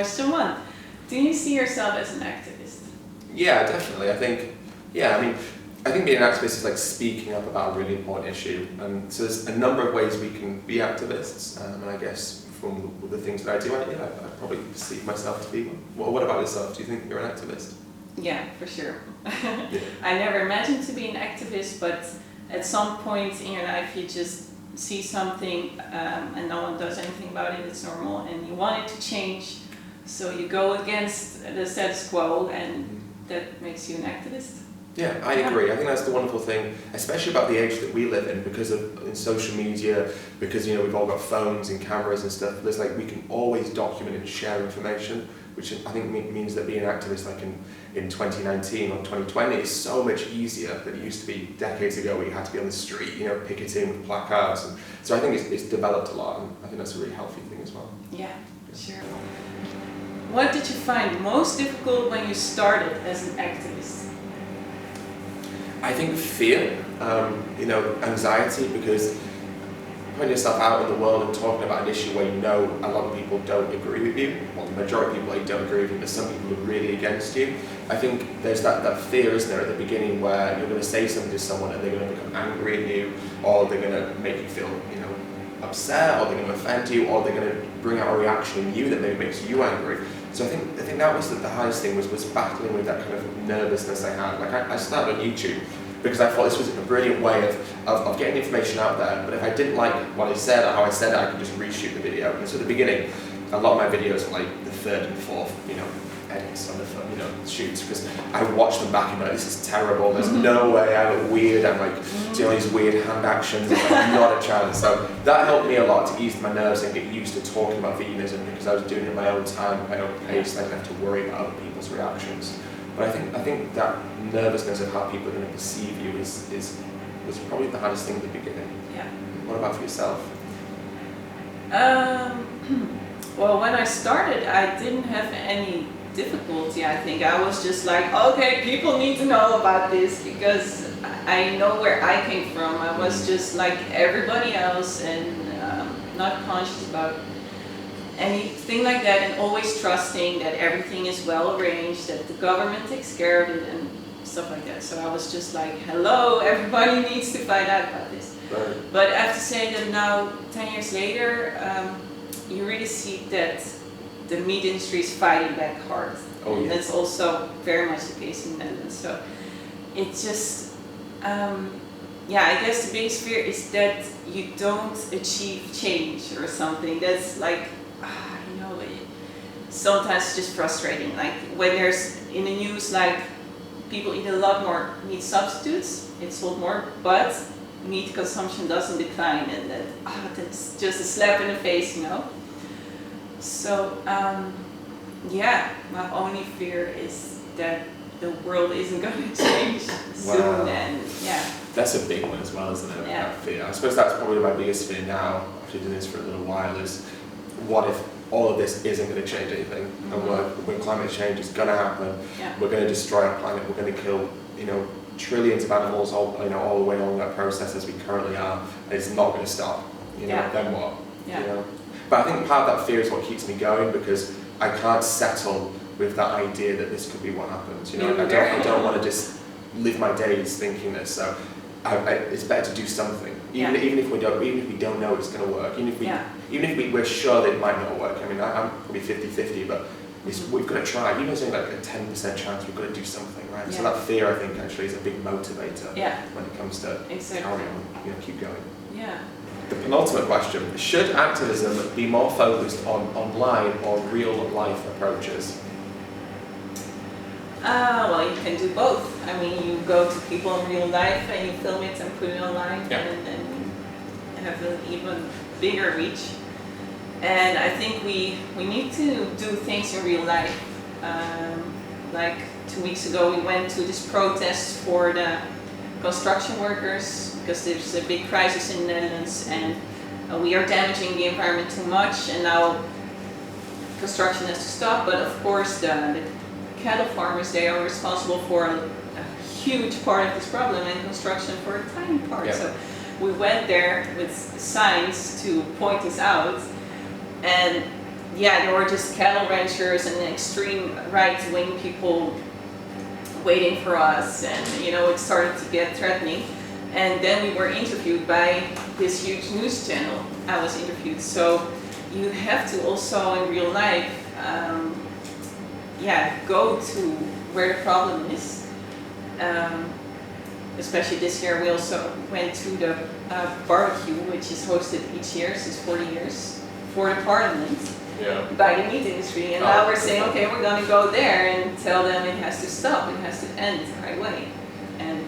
Question one, do you see yourself as an activist? Yeah, definitely. I think being an activist is like speaking up about a really important issue, and so there's a number of ways we can be activists, and I guess from the things that I do, I probably perceive myself to be one. What about yourself? Do you think you're an activist? Yeah, for sure. Yeah. I never imagined to be an activist, but at some point in your life you just see something and no one does anything about it, it's normal, and you want it to change, so you go against the status quo, and that makes you an activist. Yeah, I agree. I think that's the wonderful thing, especially about the age that we live in, because of in social media, because we've all got phones and cameras and stuff. There's like we can always document and share information, which I think means that being an activist like in 2019 or 2020 is so much easier than it used to be decades ago, where you had to be on the street, picketing with placards. And so I think it's developed a lot, and I think that's a really healthy thing as well. Yeah, sure. What did you find most difficult when you started as an activist? I think fear, anxiety, because putting yourself out in the world and talking about an issue where a lot of people don't agree with you, well, the majority of people don't agree with you, but some people are really against you. I think there's that fear, isn't there, at the beginning, where you're going to say something to someone and they're going to become angry at you, or they're going to make you feel, upset, or they're going to offend you, or they're going to bring out a reaction in you that maybe makes you angry. So I think that was the hardest thing, was battling with that kind of nervousness I had. Like I started on YouTube because I thought this was a brilliant way of getting information out there, but if I didn't like what I said or how I said it, I could just reshoot the video. And so at the beginning, a lot of my videos were like the third and fourth, edits on the phone, shoots, because I watched them back and I'm like, this is terrible, there's no way, I look weird, I'm like doing these weird hand actions, I'm like, not a chance. So that helped me a lot to ease my nerves and get used to talking about veganism, because I was doing it in my own time, my own pace, and I didn't have to worry about other people's reactions. But I think that nervousness of how people are going to perceive you was probably the hardest thing at the beginning. Yeah. What about for yourself? Well, when I started, I didn't have any difficulty. I think I was just like, okay, people need to know about this, because I know where I came from. I was just like everybody else, and not conscious about anything like that, and always trusting that everything is well arranged, that the government takes care of it and stuff like that. So I was just like, hello, everybody needs to find out about this. Right. But I have to say that now, 10 years later, you really see that the meat industry is fighting back hard. Oh, and yeah. that's also very much the case in the Netherlands. So it's just, I guess the biggest fear is that you don't achieve change or something. That's like, sometimes it's just frustrating. Like when there's in the news, like people eat a lot more meat substitutes, it's sold more, but meat consumption doesn't decline, and that's just a slap in the face, So, my only fear is that the world isn't going to change soon, and That's a big one as well, isn't it? Yeah. That fear. I suppose that's probably my biggest fear now, after doing this for a little while, is what if all of this isn't going to change anything? Mm-hmm. And when climate change is going to happen, Yeah. we're going to destroy our planet, we're going to kill, trillions of animals all the way along that process as we currently are, and it's not going to stop. Then what? Yeah. But I think part of that fear is what keeps me going, because I can't settle with that idea that this could be what happens. I don't want to just live my days thinking this. So it's better to do something, even if we don't know it's going to work, even if we're sure that it might not work. I mean, I'm probably 50-50, but we've got to try. Even if there's only like a 10% chance, we've got to do something, right? Yeah. So that fear, I think, actually is a big motivator when it comes to Exactly. carry on, keep going. Yeah. The penultimate question: should activism be more focused on online or real life approaches? Well, you can do both. I mean, you go to people in real life and you film it and put it online, and have an even bigger reach. And I think we need to do things in real life. Like 2 weeks ago, we went to this protest for the construction workers, because there's a big crisis in the Netherlands, and we are damaging the environment too much, and now construction has to stop. But of course, the cattle farmers, they are responsible for a huge part of this problem, and construction for a tiny part. Yeah. So we went there with signs to point this out, and yeah, there were just cattle ranchers and extreme right-wing people waiting for us, and you know, it started to get threatening. And then we were interviewed by this huge news channel. I was interviewed, so you have to also in real life, go to where the problem is. Especially this year, we also went to the barbecue, which is hosted each year since 40 years for the parliament. Yeah. By the meat industry, and now we're saying, okay, we're going to go there and tell them it has to stop, it has to end right away. And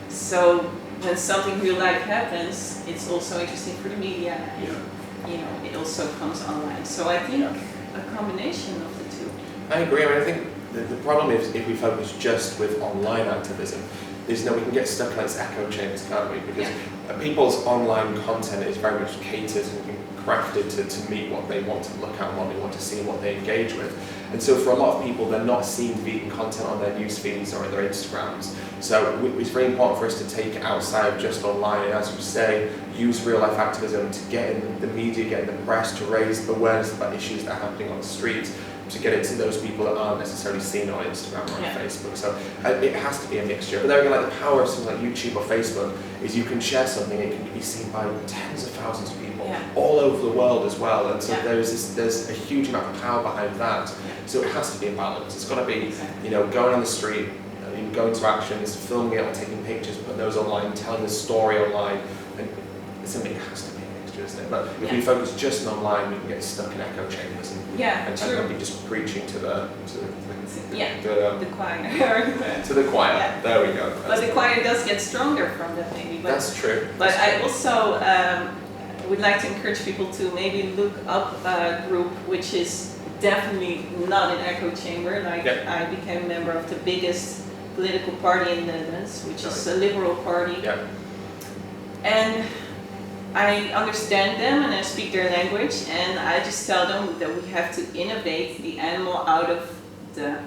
so when something real life happens, it's also interesting for the media. And, you know, it also comes online. So I think a combination of the two. I agree. I mean, I think the problem is if we focus just with online activism, is we can get stuck in these echo chambers, can't we? Because people's online content is very much catered and crafted to meet what they want to look at, what they want to see, and what they engage with. And so for a lot of people, they're not seeing vegan content on their news feeds or on their Instagrams. So it's very important for us to take it outside of just online, and as you say, use real life activism to get in the media, get in the press, to raise awareness about issues that are happening on the streets, to get it to those people that aren't necessarily seen on Instagram or on Facebook. So it has to be a mixture. But there again, like the power of something like YouTube or Facebook is you can share something, it can be seen by tens of thousands of people all over the world as well. And so there's a huge amount of power behind that. So it has to be a balance. It's got to be, you know, going on the street, going to actions, filming it or taking pictures, putting those online, telling the story online. And something has to be a mixture, isn't it? But if we focus just on online, we can get stuck in echo chambers and be just preaching to the choir. To the choir. There we go. But the choir does get stronger from that, maybe. But, that's true. But I also would like to encourage people to maybe look up a group which is definitely not an echo chamber. Like I became a member of the biggest political party in the Netherlands, which is a liberal party. And I understand them and I speak their language, and I just tell them that we have to innovate the animal out of the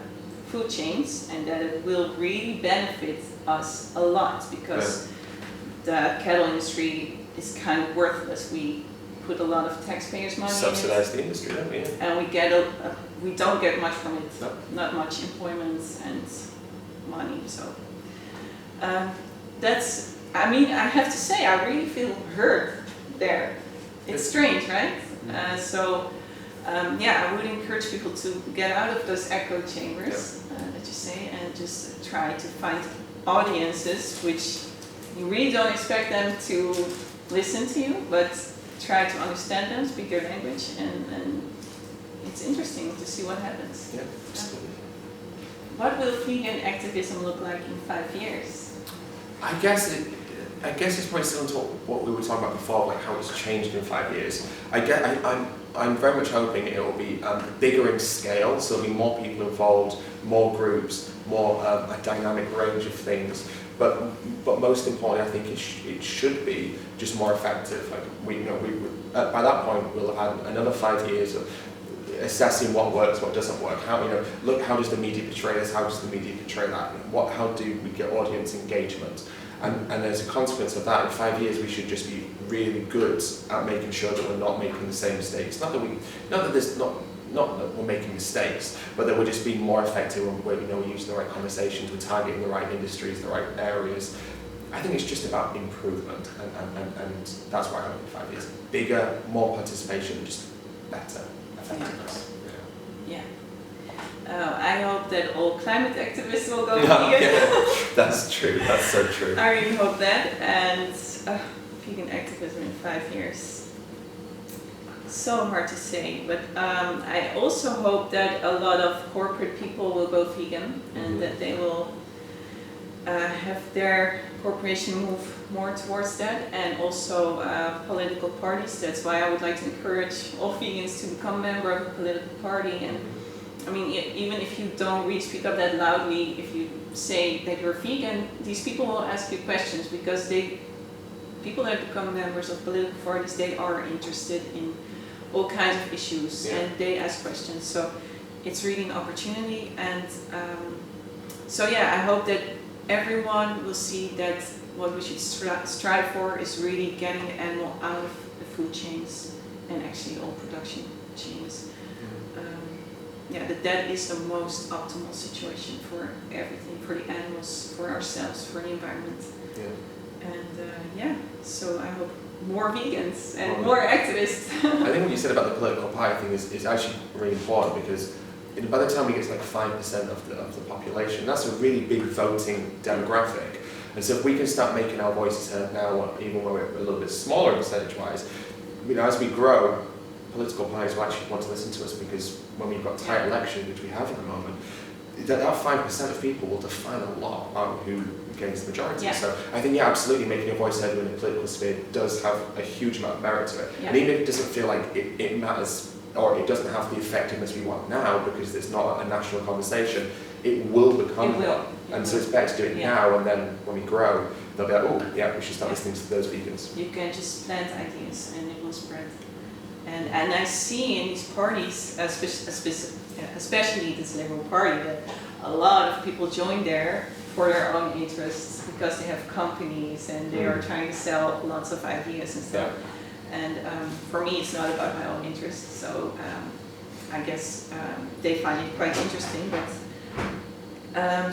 food chains, and that it will really benefit us a lot, because the cattle industry is kind of worthless. We put a lot of taxpayers' money subsidize the industry, don't we? And we don't get much from it. Not much employment and money. So that's. I mean, I have to say, I really feel heard there. It's strange, right? I would encourage people to get out of those echo chambers, that you say, and just try to find audiences which you really don't expect them to listen to you, but try to understand them, speak their language, and it's interesting to see what happens. Yeah, absolutely. What will vegan activism look like in 5 years? I guess it's probably similar to what we were talking about before, like how it's changed in 5 years. I'm very much hoping it will be bigger in scale, so there'll be more people involved, more groups, more a dynamic range of things. But most importantly, I think it should be just more effective. Like by that point we'll have had another 5 years of assessing what works, what doesn't work. How does the media portray this? How does the media portray that? How do we get audience engagement? And as a consequence of that, in 5 years we should just be really good at making sure that we're not making the same mistakes. Not that we're making mistakes, but that we're just being more effective when we're using the right conversations, we're targeting the right industries, the right areas. I think it's just about improvement, and that's why I hope in 5 years. Bigger, more participation, just better effectiveness. I hope that all climate activists will go vegan. That's true. That's so true. I really hope that. And vegan activism in 5 years. So hard to say, but I also hope that a lot of corporate people will go vegan, and that they will have their corporation move more towards that, and also political parties. That's why I would like to encourage all vegans to become a member of a political party. And I mean, even if you don't really speak up that loudly, if you say that you're vegan, these people will ask you questions, because people that become members of political parties, they are interested in all kinds of issues, and they ask questions. So it's really an opportunity, and I hope that everyone will see that what we should strive for is really getting the animal out of the food chains and actually all production chains. that is the most optimal situation for everything, for the animals, for ourselves, for the environment. Yeah. And so I hope more vegans and more activists. I think what you said about the political party thing is actually really important, because by the time we get to like 5% of the population, that's a really big voting demographic. And so if we can start making our voices heard now, even when we're a little bit smaller percentage-wise, as we grow, political parties will actually want to listen to us, because when we've got tight elections, which we have at the moment, that 5% of people will define a lot about who gains the majority. So I think, absolutely, making your voice heard in the political sphere does have a huge amount of merit to it. And even if it doesn't feel like it matters, or it doesn't have the effectiveness we want now, because it's not a national conversation, it will become one. And so it's better to do it now, and then when we grow, they'll be like, oh, we should start listening to those vegans. You can just plant ideas and it will spread. And I see in these parties, especially this Liberal Party, that a lot of people join there for their own interests, because they have companies and they are trying to sell lots of ideas and stuff. And for me, it's not about my own interests, so I guess they find it quite interesting. But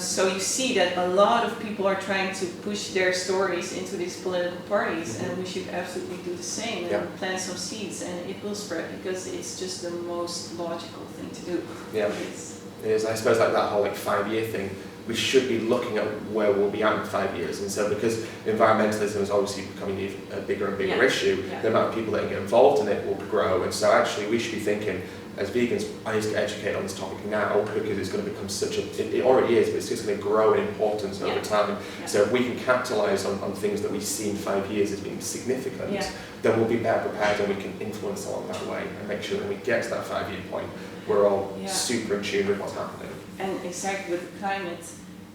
so you see that a lot of people are trying to push their stories into these political parties, and we should absolutely do the same and plant some seeds, and it will spread, because it's just the most logical thing to do. Yeah, it is. I suppose like that whole 5-year thing, we should be looking at where we'll be at in 5 years. And so because environmentalism is obviously becoming a bigger and bigger issue, the amount of people that get involved in it will grow. And so actually we should be thinking, as vegans, I need to get educated on this topic now, because it's going to become such a, it already is, but it's just going to grow in importance over time. So if we can capitalise on things that we see in 5 years as being significant, then we'll be better prepared, and we can influence along that way, and make sure that when we get to that 5-year point, we're all super in tune with what's happening. And exactly with the climate,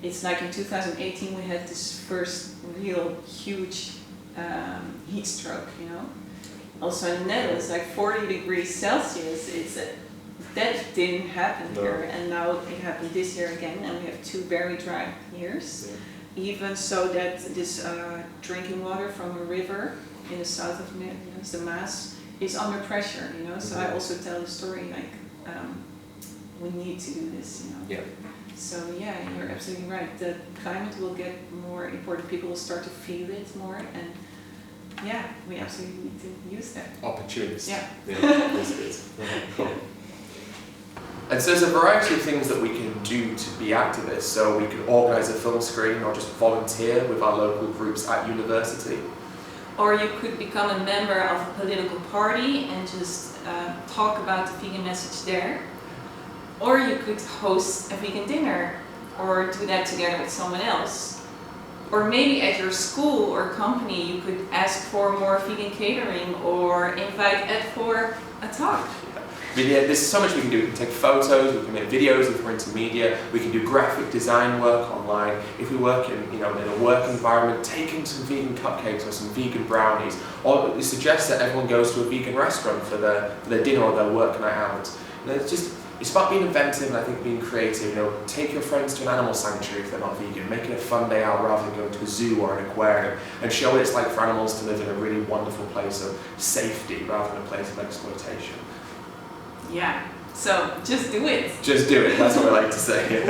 it's like in 2018 we had this first real huge heat stroke, Also in the Netherlands, like 40 degrees Celsius, that didn't happen here, and now it happened this year again, and we have 2 very dry years. Even so that this drinking water from a river in the south of the Netherlands, the Maas, is under pressure, So I also tell the story like, we need to do this, So you're absolutely right. The climate will get more important. People will start to feel it more, and we absolutely need to use that. Opportunities. That's good. Cool. And so there's a variety of things that we can do to be activists. So we can organise a film screen, or just volunteer with our local groups at university. Or you could become a member of a political party and just talk about the vegan message there. Or you could host a vegan dinner, or do that together with someone else. Or maybe at your school or company you could ask for more vegan catering, or invite Ed for a talk. There's so much we can do. We can take photos, we can make videos if we're into media, we can do graphic design work online. If we work in, in a work environment, taking some vegan cupcakes or some vegan brownies, or suggest that everyone goes to a vegan restaurant for their dinner or their work night out. It's about being inventive, and I think being creative. Take your friends to an animal sanctuary if they're not vegan, make it a fun day out rather than going to a zoo or an aquarium, and show what it's like for animals to live in a really wonderful place of safety rather than a place of exploitation. So just do it. Just do it, that's what I like to say.